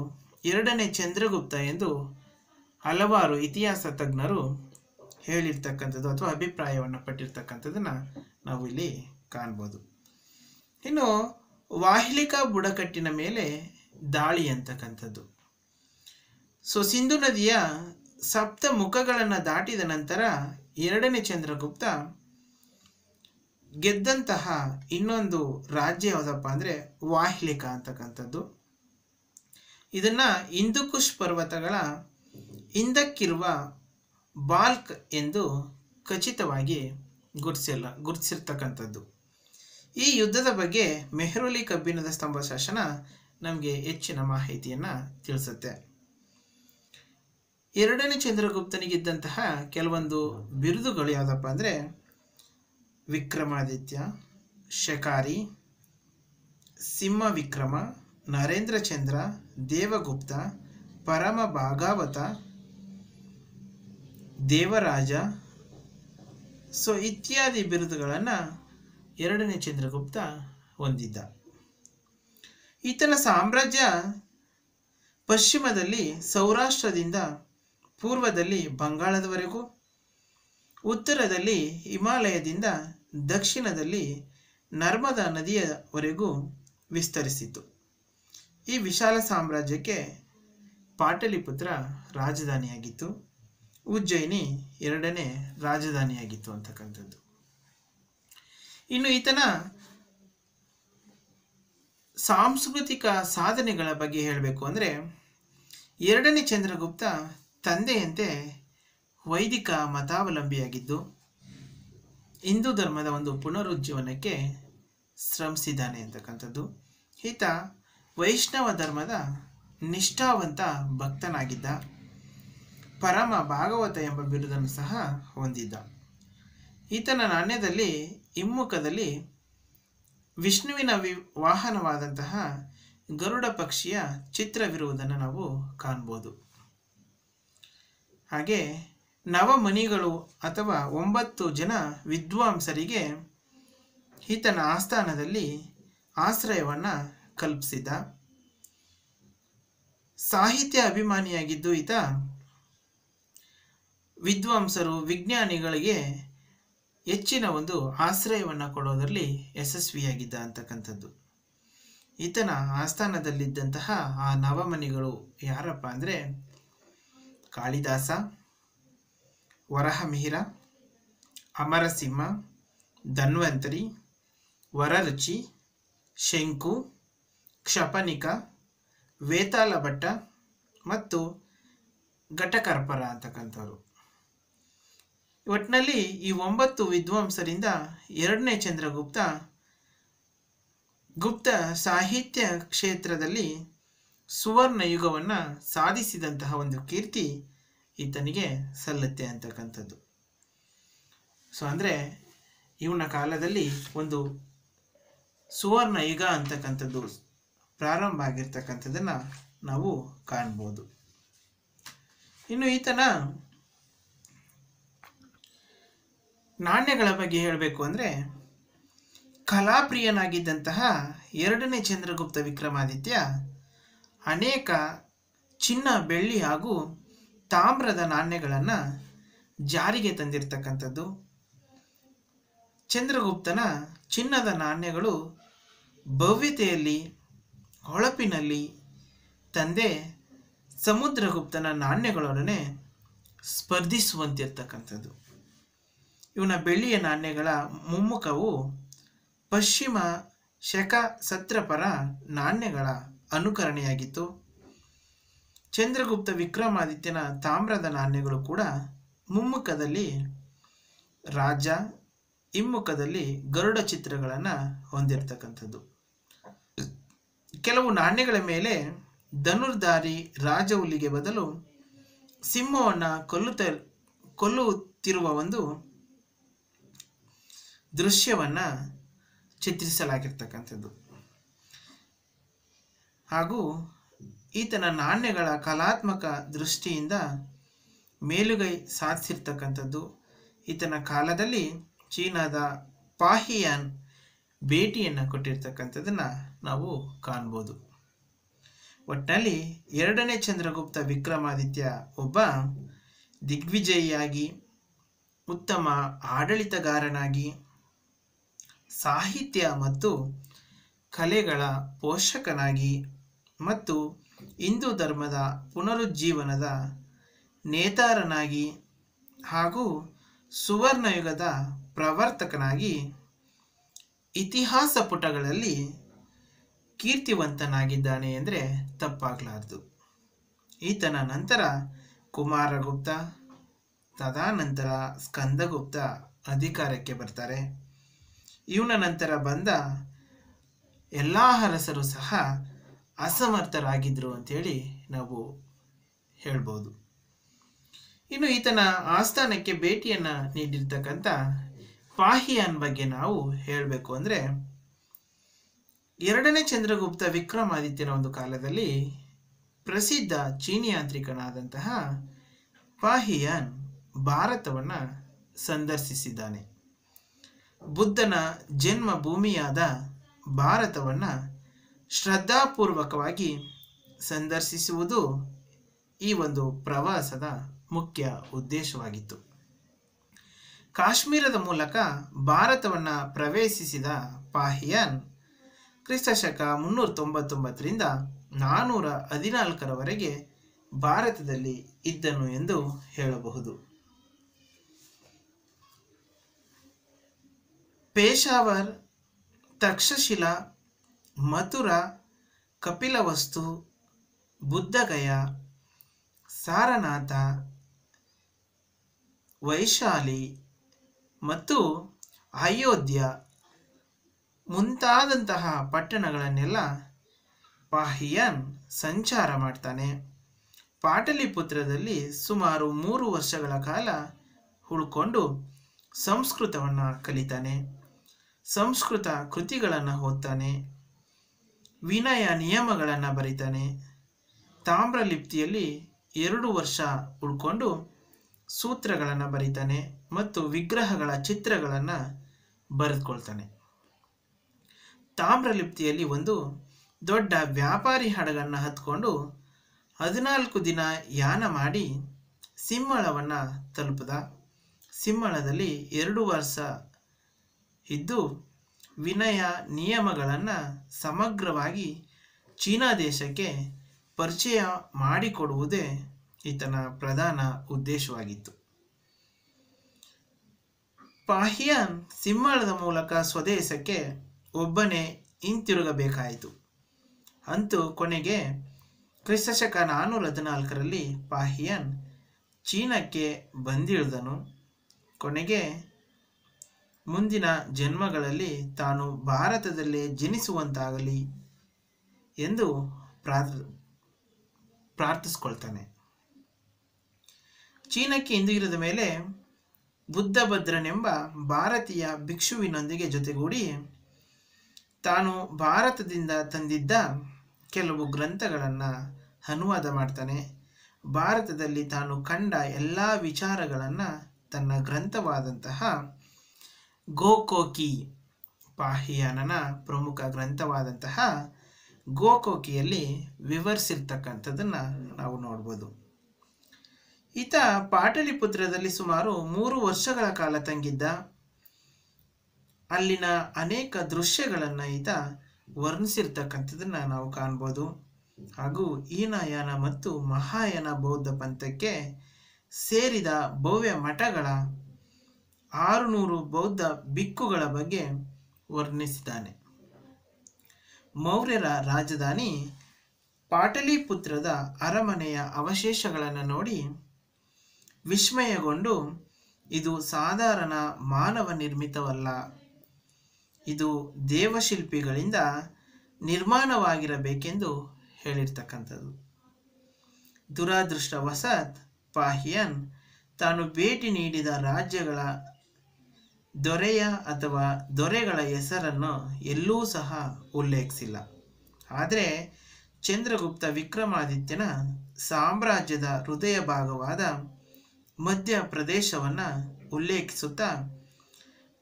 ಎರಡನೇ ಚಂದ್ರಗುಪ್ತ ಎಂದು ಹಲವಾರು ಇತಿಹಾಸ ತಜ್ಞರು ಹೇಳಿರ್ತಕ್ಕಂಥದ್ದು ಅಥವಾ ಅಭಿಪ್ರಾಯವನ್ನು ಪಟ್ಟಿರ್ತಕ್ಕಂಥದ್ದನ್ನು ನಾವು ಇಲ್ಲಿ ಕಾಣ್ಬೋದು. ಇನ್ನು ವಾಹಿಲಿಕಾ ಬುಡಕಟ್ಟಿನ ಮೇಲೆ ದಾಳಿ ಅಂತಕ್ಕಂಥದ್ದು. ಸಿಂಧು ನದಿಯ ಸಪ್ತ ಮುಖಗಳನ್ನು ದಾಟಿದ ನಂತರ ಎರಡನೇ ಚಂದ್ರಗುಪ್ತ ಗೆದ್ದಂತಹ ಇನ್ನೊಂದು ರಾಜ್ಯ ಯಾವುದಪ್ಪ ಅಂದರೆ ವಾಹಿಲಿಕಾ ಅಂತಕ್ಕಂಥದ್ದು. ಇದನ್ನು ಹಿಂದೂಕುಷ್ ಪರ್ವತಗಳ ಹಿಂದಕ್ಕಿರುವ ಬಾಲ್ಕ್ ಎಂದು ಖಚಿತವಾಗಿ ಗುರುತಿಸಿರ್ತಕ್ಕಂಥದ್ದು. ಈ ಯುದ್ಧದ ಬಗ್ಗೆ ಮೆಹ್ರುಲಿ ಕಬ್ಬಿಣದ ಸ್ತಂಭ ಶಾಸನ ನಮಗೆ ಹೆಚ್ಚಿನ ಮಾಹಿತಿಯನ್ನು ತಿಳಿಸುತ್ತೆ. ಎರಡನೇ ಚಂದ್ರಗುಪ್ತನಿಗಿದ್ದಂತಹ ಕೆಲವೊಂದು ಬಿರುದುಗಳು ಯಾವುದಪ್ಪ ಅಂದರೆ ವಿಕ್ರಮಾದಿತ್ಯ, ಶಕಾರಿ, ಸಿಂಹ ವಿಕ್ರಮ, ನರೇಂದ್ರ ಚಂದ್ರ, ದೇವಗುಪ್ತ, ಪರಮ ಭಾಗವತ, ದೇವರಾಜ ಇತ್ಯಾದಿ ಬಿರುದುಗಳನ್ನು ಎರಡನೇ ಚಂದ್ರಗುಪ್ತ ಹೊಂದಿದ್ದ. ಈತನ ಸಾಮ್ರಾಜ್ಯ ಪಶ್ಚಿಮದಲ್ಲಿ ಸೌರಾಷ್ಟ್ರದಿಂದ ಪೂರ್ವದಲ್ಲಿ ಬಂಗಾಳದವರೆಗೂ, ಉತ್ತರದಲ್ಲಿ ಹಿಮಾಲಯದಿಂದ ದಕ್ಷಿಣದಲ್ಲಿ ನರ್ಮದಾ ನದಿಯವರೆಗೂ ವಿಸ್ತರಿಸಿತು. ಈ ವಿಶಾಲ ಸಾಮ್ರಾಜ್ಯಕ್ಕೆ ಪಾಟಲಿಪುತ್ರ ರಾಜಧಾನಿಯಾಗಿತ್ತು, ಉಜ್ಜಯಿನಿ ಎರಡನೇ ರಾಜಧಾನಿಯಾಗಿತ್ತು ಅಂತಕ್ಕಂಥದ್ದು. ಇನ್ನು ಈತನ ಸಾಂಸ್ಕೃತಿಕ ಸಾಧನೆಗಳ ಬಗ್ಗೆ ಹೇಳಬೇಕು ಅಂದರೆ ಎರಡನೇ ಚಂದ್ರಗುಪ್ತ ತಂದೆಯಂತೆ ವೈದಿಕ ಮತಾವಲಂಬಿಯಾಗಿದ್ದು ಹಿಂದೂ ಧರ್ಮದ ಒಂದು ಪುನರುಜ್ಜೀವನಕ್ಕೆ ಶ್ರಮಿಸಿದ್ದಾನೆ ಅಂತಕ್ಕಂಥದ್ದು. ಈತ ವೈಷ್ಣವ ಧರ್ಮದ ನಿಷ್ಠಾವಂತ ಭಕ್ತನಾಗಿದ್ದ. ಪರಮ ಭಾಗವತ ಎಂಬ ಬಿರುದನ್ನು ಸಹ ಹೊಂದಿದ್ದ. ಈತನ ನಾಣ್ಯದಲ್ಲಿ ಹಿಮ್ಮುಖದಲ್ಲಿ ವಿಷ್ಣುವಿನ ವಾಹನವಾದಂತಹ ಗರುಡ ಪಕ್ಷಿಯ ಚಿತ್ರವಿರುವುದನ್ನು ನಾವು ಕಾಣ್ಬೋದು. ಹಾಗೆ ನವಮಣಿಗಳು ಅಥವಾ 9 ಜನ ವಿದ್ವಾಂಸರಿಗೆ ಈತನ ಆಸ್ಥಾನದಲ್ಲಿ ಆಶ್ರಯವನ್ನು ಕಲ್ಪಿಸಿದ. ಸಾಹಿತ್ಯ ಅಭಿಮಾನಿಯಾಗಿದ್ದು ಈತ ವಿದ್ವಾಂಸರು ವಿಜ್ಞಾನಿಗಳಿಗೆ ಹೆಚ್ಚಿನ ಒಂದು ಆಶ್ರಯವನ್ನು ಕೊಡೋದರಲ್ಲಿ ಯಶಸ್ವಿಯಾಗಿದ್ದ ಅಂತಕ್ಕಂಥದ್ದು. ಈತನ ಆಸ್ಥಾನದಲ್ಲಿದ್ದಂತಹ ಆ ನವಮಣಿಗಳು ಯಾರಪ್ಪ ಅಂದರೆ ಕಾಳಿದಾಸ, ವರಹಮಿಹಿರ, ಅಮರಸಿಂಹ, ಧನ್ವಂತರಿ, ವರರುಚಿ, ಶಂಕು, ಕ್ಷಪನಿಕ, ವೇತಾಳ ಭಟ್ಟ ಮತ್ತು ಘಟಕರ್ಪರ ಅಂತಕ್ಕಂಥವ್ರು. ಒಟ್ಟಿನಲ್ಲಿ ಈ 9 ವಿದ್ವಾಂಸರಿಂದ ಎರಡನೇ ಚಂದ್ರಗುಪ್ತ ಗುಪ್ತ ಸಾಹಿತ್ಯ ಕ್ಷೇತ್ರದಲ್ಲಿ ಸುವರ್ಣ ಯುಗವನ್ನು ಸಾಧಿಸಿದಂತಹ ಒಂದು ಕೀರ್ತಿ ಈತನಿಗೆ ಸಲ್ಲುತ್ತೆ ಅಂತಕ್ಕಂಥದ್ದು. ಅಂದರೆ ಇವನ ಕಾಲದಲ್ಲಿ ಒಂದು ಸುವರ್ಣ ಯುಗ ಅಂತಕ್ಕಂಥದ್ದು ಪ್ರಾರಂಭ ಆಗಿರ್ತಕ್ಕಂಥದ್ದನ್ನು ನಾವು ಕಾಣ್ಬೋದು. ಇನ್ನು ಈತನ ನಾಣ್ಯಗಳ ಬಗ್ಗೆ ಹೇಳಬೇಕು ಅಂದರೆ ಕಲಾಪ್ರಿಯನಾಗಿದ್ದಂತಹ ಎರಡನೇ ಚಂದ್ರಗುಪ್ತ ವಿಕ್ರಮಾದಿತ್ಯ ಅನೇಕ ಚಿನ್ನ, ಬೆಳ್ಳಿ ಹಾಗೂ ತಾಮ್ರದ ನಾಣ್ಯಗಳನ್ನು ಜಾರಿಗೆ ತಂದಿರತಕ್ಕಂಥದ್ದು. ಚಂದ್ರಗುಪ್ತನ ಚಿನ್ನದ ನಾಣ್ಯಗಳು ಭವ್ಯತೆಯಲ್ಲಿ, ಹೊಳಪಿನಲ್ಲಿ ತಂದೆ ಸಮುದ್ರಗುಪ್ತನ ನಾಣ್ಯಗಳೊಡನೆ ಸ್ಪರ್ಧಿಸುವಂತಿರ್ತಕ್ಕಂಥದ್ದು. ಇವನ ಬೆಳ್ಳಿಯ ನಾಣ್ಯಗಳ ಮುಮ್ಮುಖವು ಪಶ್ಚಿಮ ಶಕ ಸತ್ರಪರ ನಾಣ್ಯಗಳ ಅನುಕರಣೆಯಾಗಿತ್ತು. ಚಂದ್ರಗುಪ್ತ ವಿಕ್ರಮಾದಿತ್ಯನ ತಾಮ್ರದ ನಾಣ್ಯಗಳು ಕೂಡ ಮುಮ್ಮುಖದಲ್ಲಿ ರಾಜ, ಹಿಮ್ಮುಖದಲ್ಲಿ ಗರುಡ ಚಿತ್ರಗಳನ್ನು ಹೊಂದಿರತಕ್ಕಂಥದ್ದು. ಕೆಲವು ನಾಣ್ಯಗಳ ಮೇಲೆ ಧನುರ್ಧಾರಿ ರಾಜ ಹುಲಿಗೆ ಬದಲು ಸಿಂಹವನ್ನು ಕೊಲ್ಲುತ್ತಿರುವ ಒಂದು ದೃಶ್ಯವನ್ನು ಚಿತ್ರಿಸಲಾಗಿರ್ತಕ್ಕಂಥದ್ದು. ಹಾಗೂ ಈತನ ನಾಣ್ಯಗಳ ಕಲಾತ್ಮಕ ದೃಷ್ಟಿಯಿಂದ ಮೇಲುಗೈ ಸಾಧಿಸಿರ್ತಕ್ಕಂಥದ್ದು. ಈತನ ಕಾಲದಲ್ಲಿ ಚೀನಾದ ಪಾಹಿಯಾನ್ ಭೇಟಿಯನ್ನು ಕೊಟ್ಟಿರ್ತಕ್ಕಂಥದ್ದನ್ನು ನಾವು ಕಾಣ್ಬೋದು. ಒಟ್ಟಿನಲ್ಲಿ 2ನೇ ಚಂದ್ರಗುಪ್ತ ವಿಕ್ರಮಾದಿತ್ಯ ಒಬ್ಬ ದಿಗ್ವಿಜಯಿಯಾಗಿ, ಉತ್ತಮ ಆಡಳಿತಗಾರನಾಗಿ, ಸಾಹಿತ್ಯ ಮತ್ತು ಕಲೆಗಳ ಪೋಷಕನಾಗಿ ಮತ್ತು ಹಿಂದೂ ಧರ್ಮದ ಪುನರುಜ್ಜೀವನದ ನೇತಾರನಾಗಿ ಹಾಗೂ ಸುವರ್ಣಯುಗದ ಪ್ರವರ್ತಕನಾಗಿ ಇತಿಹಾಸ ಪುಟಗಳಲ್ಲಿ ಕೀರ್ತಿವಂತನಾಗಿದ್ದಾನೆ ಎಂದರೆ ತಪ್ಪಾಗಲಾರದು. ಈತನ ನಂತರ ಕುಮಾರಗುಪ್ತ, ತದನಂತರ ಸ್ಕಂದಗುಪ್ತ ಅಧಿಕಾರಕ್ಕೆ ಬರ್ತಾರೆ. ಇವನ ನಂತರ ಬಂದ ಎಲ್ಲ ಅರಸರು ಸಹ ಅಸಮರ್ಥರಾಗಿದ್ದರು ಅಂತೇಳಿ ನಾವು ಹೇಳ್ಬೋದು. ಇನ್ನು ಈತನ ಆಸ್ಥಾನಕ್ಕೆ ಭೇಟಿಯನ್ನು ನೀಡಿರ್ತಕ್ಕಂಥ ಪಾಹಿಯಾನ್ ಬಗ್ಗೆ ನಾವು ಹೇಳಬೇಕು ಅಂದರೆ, 2ನೇ ಚಂದ್ರಗುಪ್ತ ವಿಕ್ರಮಾದಿತ್ಯನ ಒಂದು ಕಾಲದಲ್ಲಿ ಪ್ರಸಿದ್ಧ ಚೀನಿಯಾಂತ್ರಿಕನಾದಂತಹ ಪಾಹಿಯಾನ್ ಭಾರತವನ್ನು ಸಂದರ್ಶಿಸಿದ್ದಾನೆ. ಬುದ್ಧನ ಜನ್ಮಭೂಮಿಯಾದ ಭಾರತವನ್ನು ಶ್ರದ್ಧಾಪೂರ್ವಕವಾಗಿ ಸಂದರ್ಶಿಸುವುದು ಈ ಒಂದು ಪ್ರವಾಸದ ಮುಖ್ಯ ಉದ್ದೇಶವಾಗಿತ್ತು. ಕಾಶ್ಮೀರದ ಮೂಲಕ ಭಾರತವನ್ನು ಪ್ರವೇಶಿಸಿದ ಪಾಹಿಯಾನ್ ಕ್ರಿಸ್ತಶಕ 399ರಿಂದ 414ರವರೆಗೆ ಭಾರತದಲ್ಲಿ ಇದ್ದನು ಎಂದು ಹೇಳಬಹುದು. ಪೇಶಾವರ್, ತಕ್ಷಶಿಲಾ, ಮಥುರಾ, ಕಪಿಲವಸ್ತು, ಬುದ್ಧಗಯ, ಸಾರನಾಥ, ವೈಶಾಲಿ ಮತ್ತು ಅಯೋಧ್ಯ ಮುಂತಾದಂತಹ ಪಟ್ಟಣಗಳನ್ನೆಲ್ಲ ಪಾಹಿಯಾನ್ ಸಂಚಾರ ಮಾಡ್ತಾನೆ. ಪಾಟಲಿಪುತ್ರದಲ್ಲಿ ಸುಮಾರು 3 ವರ್ಷಗಳ ಕಾಲ ಉಳ್ಕೊಂಡು ಸಂಸ್ಕೃತವನ್ನು ಕಲಿತಾನೆ. ಸಂಸ್ಕೃತ ಕೃತಿಗಳನ್ನು ಓದ್ತಾನೆ. ವಿನಯ ನಿಯಮಗಳನ್ನು ಬರೀತಾನೆ. ತಾಮ್ರಲಿಪ್ತಿಯಲ್ಲಿ 2 ವರ್ಷ ಉಳ್ಕೊಂಡು ಸೂತ್ರಗಳನ್ನು ಬರೀತಾನೆ ಮತ್ತು ವಿಗ್ರಹಗಳ ಚಿತ್ರಗಳನ್ನು ಬರೆದುಕೊಳ್ತಾನೆ. ತಾಮ್ರಲಿಪ್ತಿಯಲ್ಲಿ ಒಂದು ದೊಡ್ಡ ವ್ಯಾಪಾರಿ ಹಡಗನ್ನು ಹತ್ಕೊಂಡು 14 ದಿನ ಯಾನ ಮಾಡಿ ಸಿಂಹಳವನ್ನು ತಲುಪಿದ. ಸಿಂಹಳದಲ್ಲಿ 2 ವರ್ಷ ಇದ್ದು ವಿನಯ ನಿಯಮಗಳನ್ನು ಸಮಗ್ರವಾಗಿ ಚೀನಾ ದೇಶಕ್ಕೆ ಪರಿಚಯ ಮಾಡಿಕೊಡುವುದೇ ಈತನ ಪ್ರಧಾನ ಉದ್ದೇಶವಾಗಿತ್ತು. ಪಾಹಿಯಾನ್ ಸಿಂಹಳದ ಮೂಲಕ ಸ್ವದೇಶಕ್ಕೆ ಒಬ್ಬನೇ ಹಿಂತಿರುಗಬೇಕಾಯಿತು. ಅಂತೂ ಕೊನೆಗೆ ಕ್ರಿಸ್ತಶಕ 414ರಲ್ಲಿ ಪಾಹಿಯಾನ್ ಚೀನಾಕ್ಕೆ ಬಂದಿಳಿದನು. ಕೊನೆಗೆ ಮುಂದಿನ ಜನ್ಮಗಳಲ್ಲಿ ತಾನು ಭಾರತದಲ್ಲೇ ಜನಿಸುವಂತಾಗಲಿ ಎಂದು ಪ್ರಾರ್ಥಿಸ್ಕೊಳ್ತಾನೆ. ಚೀನಾಕ್ಕೆ ಹಿಂದಿರುಗಿದ ಮೇಲೆ ಬುದ್ಧಭದ್ರನೆಂಬ ಭಾರತೀಯ ಭಿಕ್ಷುವಿನೊಂದಿಗೆ ಜೊತೆಗೂಡಿ ತಾನು ಭಾರತದಿಂದ ತಂದಿದ್ದ ಕೆಲವು ಗ್ರಂಥಗಳನ್ನು ಅನುವಾದ ಮಾಡ್ತಾನೆ. ಭಾರತದಲ್ಲಿ ತಾನು ಕಂಡ ಎಲ್ಲ ವಿಚಾರಗಳನ್ನು ತನ್ನ ಗ್ರಂಥವಾದಂತಹ ಗೋಕೋಕಿ, ಪಾಹಿಯಾನನ ಪ್ರಮುಖ ಗ್ರಂಥವಾದಂತಹ ಗೋಕೋಕಿಯಲ್ಲಿ ವಿವರಿಸಿರ್ತಕ್ಕಂಥದ್ದನ್ನು ನಾವು ನೋಡ್ಬೋದು. ಈತ ಪಾಟಲಿಪುತ್ರದಲ್ಲಿ ಸುಮಾರು 3 ವರ್ಷಗಳ ಕಾಲ ತಂಗಿದ್ದ. ಅಲ್ಲಿನ ಅನೇಕ ದೃಶ್ಯಗಳನ್ನು ಈತ ವರ್ಣಿಸಿರ್ತಕ್ಕಂಥದ್ದನ್ನು ನಾವು ಕಾಣ್ಬೋದು. ಹಾಗೂ ಹೀನಯಾನ ಮತ್ತು ಮಹಾಯಾನ ಬೌದ್ಧ ಪಂಥಕ್ಕೆ ಸೇರಿದ ಭವ್ಯ ಮಠಗಳ 600 ಬೌದ್ಧ ಭಿಕ್ಕುಗಳ ಬಗ್ಗೆ ವರ್ಣಿಸಿದ್ದಾನೆ. ಮೌರ್ಯರ ರಾಜಧಾನಿ ಪಾಟಲಿಪುತ್ರದ ಅರಮನೆಯ ಅವಶೇಷಗಳನ್ನು ನೋಡಿ ವಿಸ್ಮಯಗೊಂಡು, ಇದು ಸಾಧಾರಣ ಮಾನವ ನಿರ್ಮಿತವಲ್ಲ, ಇದು ದೇವಶಿಲ್ಪಿಗಳಿಂದ ನಿರ್ಮಾಣವಾಗಿರಬೇಕೆಂದು ಹೇಳಿರ್ತಕ್ಕಂಥದ್ದು. ದುರಾದೃಷ್ಟವಶಾತ್ ಪಾಹಿಯಾನ್ ತಾನು ಭೇಟಿ ನೀಡಿದ ರಾಜ್ಯಗಳ ದೊರೆಯ ಅಥವಾ ದೊರೆಗಳ ಹೆಸರನ್ನು ಎಲ್ಲೂ ಸಹ ಉಲ್ಲೇಖಿಸಿಲ್ಲ. ಆದರೆ ಚಂದ್ರಗುಪ್ತ ವಿಕ್ರಮಾದಿತ್ಯನ ಸಾಮ್ರಾಜ್ಯದ ಹೃದಯ ಭಾಗವಾದ ಮಧ್ಯ ಪ್ರದೇಶವನ್ನು ಉಲ್ಲೇಖಿಸುತ್ತಾ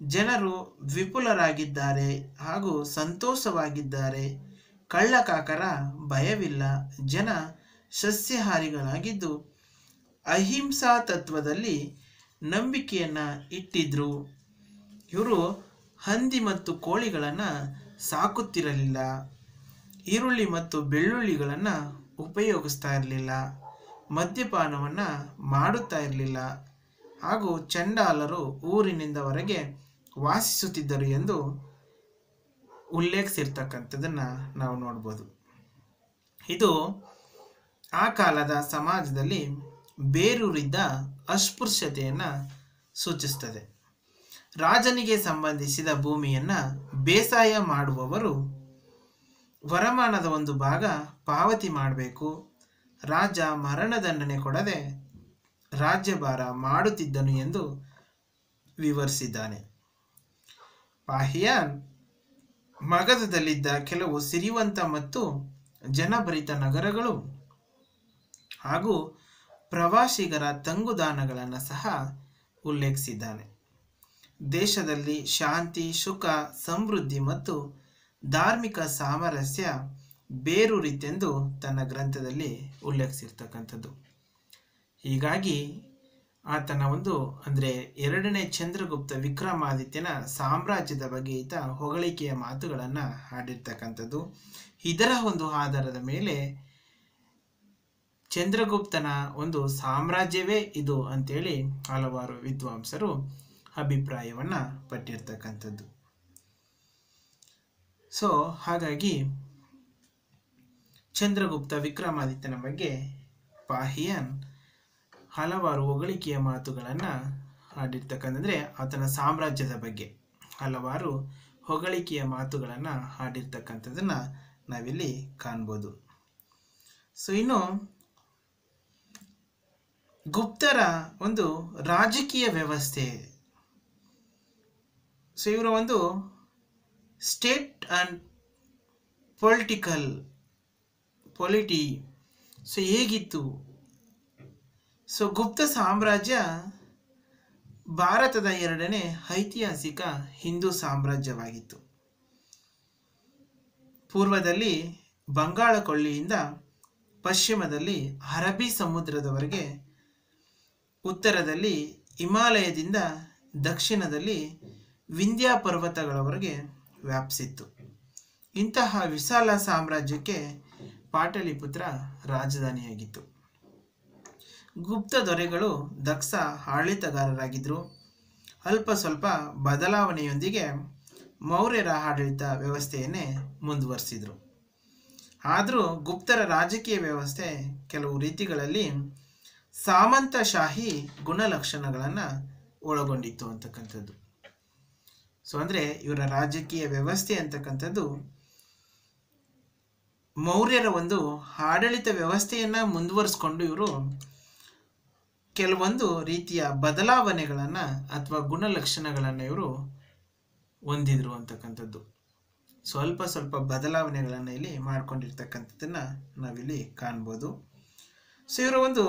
ಜನರು ವಿಪುಲರಾಗಿದ್ದಾರೆ ಹಾಗೂ ಸಂತೋಷವಾಗಿದ್ದಾರೆ, ಕಳ್ಳಕಾಕರ ಭಯವಿಲ್ಲ, ಜನ ಸಸ್ಯಾಹಾರಿಗಳಾಗಿದ್ದು ಅಹಿಂಸಾ ತತ್ವದಲ್ಲಿ ನಂಬಿಕೆಯನ್ನು ಇಟ್ಟಿದ್ರು. ಇವರು ಹಂದಿ ಮತ್ತು ಕೋಳಿಗಳನ್ನು ಸಾಕುತ್ತಿರಲಿಲ್ಲ, ಈರುಳ್ಳಿ ಮತ್ತು ಬೆಳ್ಳುಳ್ಳಿಗಳನ್ನು ಉಪಯೋಗಿಸ್ತಾ ಇರಲಿಲ್ಲ, ಮದ್ಯಪಾನವನ್ನು ಮಾಡುತ್ತಾ ಇರಲಿಲ್ಲ ಹಾಗೂ ಚಂಡಾಲರು ಊರಿನಿಂದ ಹೊರಗೆ ವಾಸಿಸುತ್ತಿದ್ದರು ಎಂದು ಉಲ್ಲೇಖಿಸಿರ್ತಕ್ಕಂಥದ್ದನ್ನು ನಾವು ನೋಡ್ಬೋದು. ಇದು ಆ ಕಾಲದ ಸಮಾಜದಲ್ಲಿ ಬೇರೂರಿದ್ದ ಅಸ್ಪೃಶ್ಯತೆಯನ್ನು ಸೂಚಿಸುತ್ತದೆ. ರಾಜನಿಗೆ ಸಂಬಂಧಿಸಿದ ಭೂಮಿಯನ್ನು ಬೇಸಾಯ ಮಾಡುವವರು ವರಮಾನದ ಒಂದು ಭಾಗ ಪಾವತಿ ಮಾಡಬೇಕು. ರಾಜ ಮರಣದಂಡನೆ ಕೊಡದೆ ರಾಜ್ಯಭಾರ ಮಾಡುತ್ತಿದ್ದನು ಎಂದು ವಿವರಿಸಿದ್ದಾನೆ. ಪಾಹಿಯಾನ್ ಮಗಧದಲ್ಲಿದ್ದ ಕೆಲವು ಸಿರಿವಂತ ಮತ್ತು ಜನಭರಿತ ನಗರಗಳು ಹಾಗೂ ಪ್ರವಾಸಿಗರ ತಂಗುದಾಣಗಳನ್ನು ಸಹ ಉಲ್ಲೇಖಿಸಿದ್ದಾನೆ. ದೇಶದಲ್ಲಿ ಶಾಂತಿ, ಸುಖ, ಸಮೃದ್ಧಿ ಮತ್ತು ಧಾರ್ಮಿಕ ಸಾಮರಸ್ಯ ಬೇರೂರಿತೆಂದು ತನ್ನ ಗ್ರಂಥದಲ್ಲಿ ಉಲ್ಲೇಖಿಸಿರ್ತಕ್ಕಂಥದ್ದು. ಹೀಗಾಗಿ ಆತನ ಅಂದರೆ ಎರಡನೇ ಚಂದ್ರಗುಪ್ತ ವಿಕ್ರಮಾದಿತ್ಯನ ಸಾಮ್ರಾಜ್ಯದ ಬಗ್ಗೆ ಈತ ಹೊಗಳಿಕೆಯ ಮಾತುಗಳನ್ನು ಆಡಿರ್ತಕ್ಕಂಥದ್ದು. ಇದರ ಒಂದು ಆಧಾರದ ಮೇಲೆ ಚಂದ್ರಗುಪ್ತನ ಒಂದು ಸಾಮ್ರಾಜ್ಯವೇ ಇದು ಅಂತೇಳಿ ಹಲವಾರು ವಿದ್ವಾಂಸರು ಅಭಿಪ್ರಾಯವನ್ನು ಪಟ್ಟಿರ್ತಕ್ಕಂಥದ್ದು. ಹಾಗಾಗಿ ಚಂದ್ರಗುಪ್ತ ವಿಕ್ರಮಾದಿತ್ಯನ ಬಗ್ಗೆ ಪಾಹಿಯಾನ್ ಹಲವಾರು ಹೊಗಳಿಕೆಯ ಮಾತುಗಳನ್ನು ಆಡಿರ್ತಕ್ಕಂಥಂದರೆ ಆತನ ಸಾಮ್ರಾಜ್ಯದ ಬಗ್ಗೆ ಹಲವಾರು ಹೊಗಳಿಕೆಯ ಮಾತುಗಳನ್ನು ಆಡಿರ್ತಕ್ಕಂಥದ್ದನ್ನು ನಾವಿಲ್ಲಿ ಕಾಣ್ಬೋದು. ಇನ್ನು ಗುಪ್ತರ ಒಂದು ರಾಜಕೀಯ ವ್ಯವಸ್ಥೆ, ಇವರ ಒಂದು ಸ್ಟೇಟ್ ಅಂಡ್ ಪೊಲಿಟಿ ಹೇಗಿತ್ತು? ಗುಪ್ತ ಸಾಮ್ರಾಜ್ಯ ಭಾರತದ ಎರಡನೇ ಐತಿಹಾಸಿಕ ಹಿಂದೂ ಸಾಮ್ರಾಜ್ಯವಾಗಿತ್ತು. ಪೂರ್ವದಲ್ಲಿ ಬಂಗಾಳ ಕೊಳ್ಳಿಯಿಂದ ಪಶ್ಚಿಮದಲ್ಲಿ ಅರಬ್ಬಿ ಸಮುದ್ರದವರೆಗೆ, ಉತ್ತರದಲ್ಲಿ ಹಿಮಾಲಯದಿಂದ ದಕ್ಷಿಣದಲ್ಲಿ ವಿಂಧ್ಯ ಪರ್ವತಗಳವರೆಗೆ ವ್ಯಾಪಿಸಿತ್ತು. ಇಂತಹ ವಿಶಾಲ ಸಾಮ್ರಾಜ್ಯಕ್ಕೆ ಪಾಟಲಿಪುತ್ರ ರಾಜಧಾನಿಯಾಗಿತ್ತು. ಗುಪ್ತ ದೊರೆಗಳು ದಕ್ಷ ಆಡಳಿತಗಾರರಾಗಿದ್ದರು. ಅಲ್ಪ ಸ್ವಲ್ಪ ಬದಲಾವಣೆಯೊಂದಿಗೆ ಮೌರ್ಯರ ಆಡಳಿತ ವ್ಯವಸ್ಥೆಯನ್ನೇ ಮುಂದುವರಿಸಿದರು. ಆದರೂ ಗುಪ್ತರ ರಾಜಕೀಯ ವ್ಯವಸ್ಥೆ ಕೆಲವು ರೀತಿಗಳಲ್ಲಿ ಸಾಮಂತಶಾಹಿ ಗುಣಲಕ್ಷಣಗಳನ್ನು ಒಳಗೊಂಡಿತ್ತು ಅಂತಕ್ಕಂಥದ್ದು. ಇವರ ರಾಜಕೀಯ ವ್ಯವಸ್ಥೆ ಅಂತಕ್ಕಂಥದ್ದು ಮೌರ್ಯರ ಒಂದು ಆಡಳಿತ ವ್ಯವಸ್ಥೆಯನ್ನು ಮುಂದುವರಿಸಿಕೊಂಡು ಇವರು ಕೆಲವೊಂದು ರೀತಿಯ ಬದಲಾವಣೆಗಳನ್ನು ಅಥವಾ ಗುಣಲಕ್ಷಣಗಳನ್ನು ಇವರು ಹೊಂದಿದ್ರು ಅಂತಕ್ಕಂಥದ್ದು. ಸ್ವಲ್ಪ ಸ್ವಲ್ಪ ಬದಲಾವಣೆಗಳನ್ನು ಇಲ್ಲಿ ಮಾಡ್ಕೊಂಡಿರ್ತಕ್ಕಂಥದ್ದನ್ನು ನಾವಿಲ್ಲಿ ಕಾಣ್ಬೋದು. ಇವರ ಒಂದು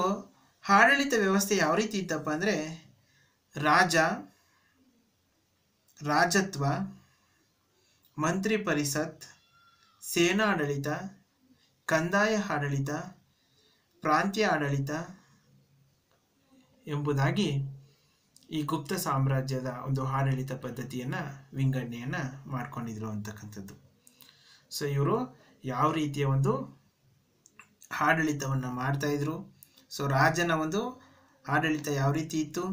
ಆಡಳಿತ ವ್ಯವಸ್ಥೆ ಯಾವ ರೀತಿ ಇತ್ತಪ್ಪ ಅಂದರೆ ರಾಜತ್ವ, ಮಂತ್ರಿ ಪರಿಷತ್, ಸೇನಾಡಳಿತ, ಕಂದಾಯ ಆಡಳಿತ, ಪ್ರಾಂತ್ಯ ಆಡಳಿತ ಎಂಬುದಾಗಿ ಈ ಗುಪ್ತ ಸಾಮ್ರಾಜ್ಯದ ಒಂದು ಆಡಳಿತ ಪದ್ಧತಿಯನ್ನು ವಿಂಗಡಣೆಯನ್ನು ಮಾಡ್ಕೊಂಡಿದ್ರು ಅಂತಕ್ಕಂಥದ್ದು. ಇವರು ಯಾವ ರೀತಿಯ ಒಂದು ಆಡಳಿತವನ್ನು ಮಾಡ್ತಾಯಿದ್ರು, ರಾಜನ ಒಂದು ಆಡಳಿತ ಯಾವ ರೀತಿ ಇತ್ತು,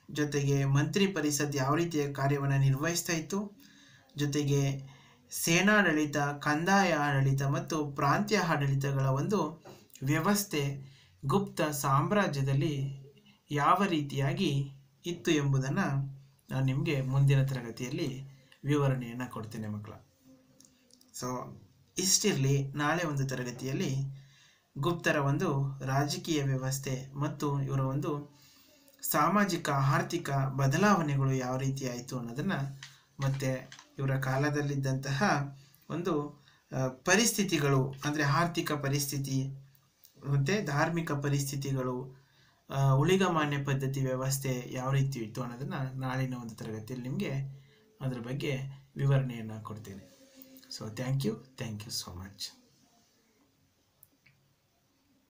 ಜೊತೆಗೆ ಮಂತ್ರಿ ಪರಿಷತ್ ಯಾವ ರೀತಿಯ ಕಾರ್ಯವನ್ನು ನಿರ್ವಹಿಸ್ತಾ ಇತ್ತು, ಜೊತೆಗೆ ಸೇನಾಡಳಿತ, ಕಂದಾಯ ಆಡಳಿತ ಮತ್ತು ಪ್ರಾಂತ್ಯ ಆಡಳಿತಗಳ ಒಂದು ವ್ಯವಸ್ಥೆ ಗುಪ್ತ ಸಾಮ್ರಾಜ್ಯದಲ್ಲಿ ಯಾವ ರೀತಿಯಾಗಿ ಇತ್ತು ಎಂಬುದನ್ನು ನಾನು ನಿಮಗೆ ಮುಂದಿನ ತರಗತಿಯಲ್ಲಿ ವಿವರಣೆಯನ್ನು ಕೊಡ್ತೇನೆ ಮಕ್ಕಳ. ಇಷ್ಟಿರಲಿ. ನಾಳೆ ಒಂದು ತರಗತಿಯಲ್ಲಿ ಗುಪ್ತರ ಒಂದು ರಾಜಕೀಯ ವ್ಯವಸ್ಥೆ ಮತ್ತು ಇವರ ಒಂದು ಸಾಮಾಜಿಕ ಆರ್ಥಿಕ ಬದಲಾವಣೆಗಳು ಯಾವ ರೀತಿ ಆಯಿತು ಅನ್ನೋದನ್ನು, ಮತ್ತು ಇವರ ಕಾಲದಲ್ಲಿದ್ದಂತಹ ಒಂದು ಪರಿಸ್ಥಿತಿಗಳು ಅಂದರೆ ಆರ್ಥಿಕ ಪರಿಸ್ಥಿತಿ ಮತ್ತು ಧಾರ್ಮಿಕ ಪರಿಸ್ಥಿತಿಗಳು, ಉಳಿಗಮಾನ್ಯ ಪದ್ಧತಿ ವ್ಯವಸ್ಥೆ ಯಾವ ರೀತಿ ಇತ್ತು ಅನ್ನೋದನ್ನು ನಾಳಿನ ಒಂದು ತರಗತಿಯಲ್ಲಿ ನಿಮಗೆ ಅದರ ಬಗ್ಗೆ ವಿವರಣೆಯನ್ನು ಕೊಡ್ತೇನೆ. So thank you so much.